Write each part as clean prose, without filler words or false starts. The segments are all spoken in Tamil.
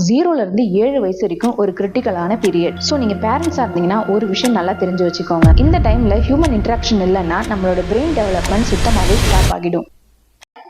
0ல இருந்து 7 வயசு வரைக்கும் ஒரு கிரிட்டிக்கலான பீரியட். ஸோ நீங்க பேரண்ட்ஸா இருந்தீங்கன்னா ஒரு விஷயம் நல்லா தெரிஞ்சு வச்சுக்கோங்க. இந்த டைம்ல ஹியூமன் இன்டராக்ஷன் இல்லைன்னா நம்மளோட பிரெயின் டெவலப்மெண்ட் சுத்தமாவே ஸ்டாப் ஆகிடும்.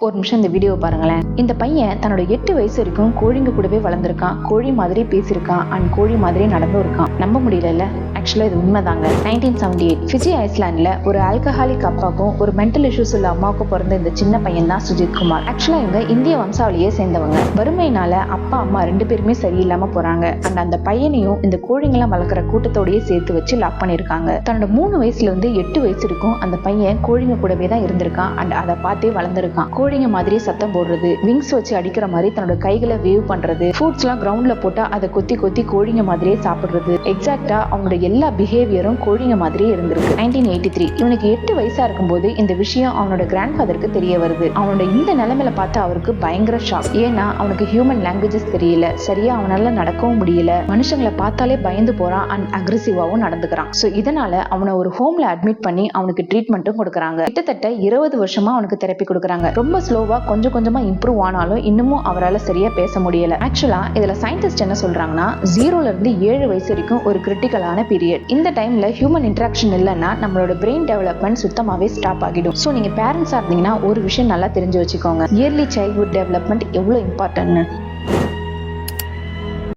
ஒரு நிமிஷம் இந்த வீடியோ பாருங்களேன். இந்த பையன் தன்னோட 8 வயசு வரைக்கும் கோழிங்க கூடவே வளர்ந்துருக்கான், கோழி மாதிரி பேசியிருக்கான் அண்ட் கோழி மாதிரி நடந்தும் இருக்கான். நம்ப முடியல. ஆக்சுவலா இது உண்மைதாங்க. 1978 ஃபிஜி ஐஸ்லாண்ட்ல ஒரு ஆல்கஹாலிக் அப்பாவுக்கும் ஒரு மென்டல் இஷ்யூஸ் உள்ள அம்மாவுக்கும் பிறந்த இந்த சின்ன பையன் தான் சுஜித் குமார். ஆக்சுவலா இவங்க இந்திய வம்சாவளியே சேர்ந்தவங்க. வறுமையினால அப்பா அம்மா 2 பேருமே சரியில்லாம போறாங்க. அண்ட் அந்த பையனையும் இந்த கோழிங்கெல்லாம் வளர்க்குற கூட்டத்தோடயே சேர்த்து வச்சு லாக் பண்ணிருக்காங்க. தன்னோட 3 வயசுல இருந்து 8 வயசு இருக்கும் அந்த பையன் கோழிங்க கூடவே தான் இருந்திருக்கான் அண்ட் அதை பார்த்தே வளர்ந்துருக்கான். கோழிங்க மாதிரியே சத்தம் போடுறது, விங்ஸ் வச்சு அடிக்கிற மாதிரி தன்னோட கைகளை வேவ் பண்றது, ஃப்ரூட்ஸ் எல்லாம் கிரவுண்ட்ல போட்டா அதை கொத்தி கொத்தி கோழிங்க மாதிரியே சாப்பிடுறது, எக்ஸாக்டா அவனோட எல்லா பிஹேவியரும் கோழிங்க மாதிரியே இருந்திருக்கு. 1983 இவனுக்கு 8 வயசா இருக்கும்போது இந்த விஷயம் அவனோட கிராண்ட் ஃபாதருக்கு தெரிய வருது. அவனோட இந்த நிலைமையில பார்த்து அவருக்கு பயங்கர ஷாக். ஏன்னா அவனுக்கு ஹியூமன் லாங்குவேஜஸ் தெரியல, சரியா அவனால நடக்கவும் முடியல, மனுஷங்களை பார்த்தாலே பயந்து போறான் அண்ட் அக்ரெசிவாவும் நடந்துக்கிறான். ஸோ இதனால அவனை ஒரு ஹோம்ல அட்மிட் பண்ணி அவனுக்கு ட்ரீட்மெண்ட்டும் கொடுக்குறாங்க. கிட்டத்தட்ட 20 வருஷமா அவனுக்கு தெரப்பி கொடுக்குறாங்க. ரொம்ப ஸ்லோவா கொஞ்சம் கொஞ்சமா இம்ப்ரூவ் ஆனாலும் இன்னமும் அவரால் சரியா பேச முடியல. ஆக்சுவலா இதுல சயின்டிஸ்ட் என்ன சொல்றாங்கன்னா 0ல இருந்து 7 வயசு வரைக்கும் ஒரு கிரிட்டிக்கலான பீரியட். இந்த டைம்ல ஹியூமன் இன்டராக்ஷன் இல்லைன்னா நம்மளோட பிரெயின் டெவலப்மெண்ட் சுத்தமாவே ஸ்டாப் ஆகிடும். ஸோ நீங்க பேரண்ட்ஸா இருந்தீங்கன்னா ஒரு விஷயம் நல்லா தெரிஞ்சு வச்சுக்கோங்க. இயர்லி சைல்ட்ஹுட் டெவலப்மெண்ட் எவ்வளவு இம்பார்ட்டன்ட்னு.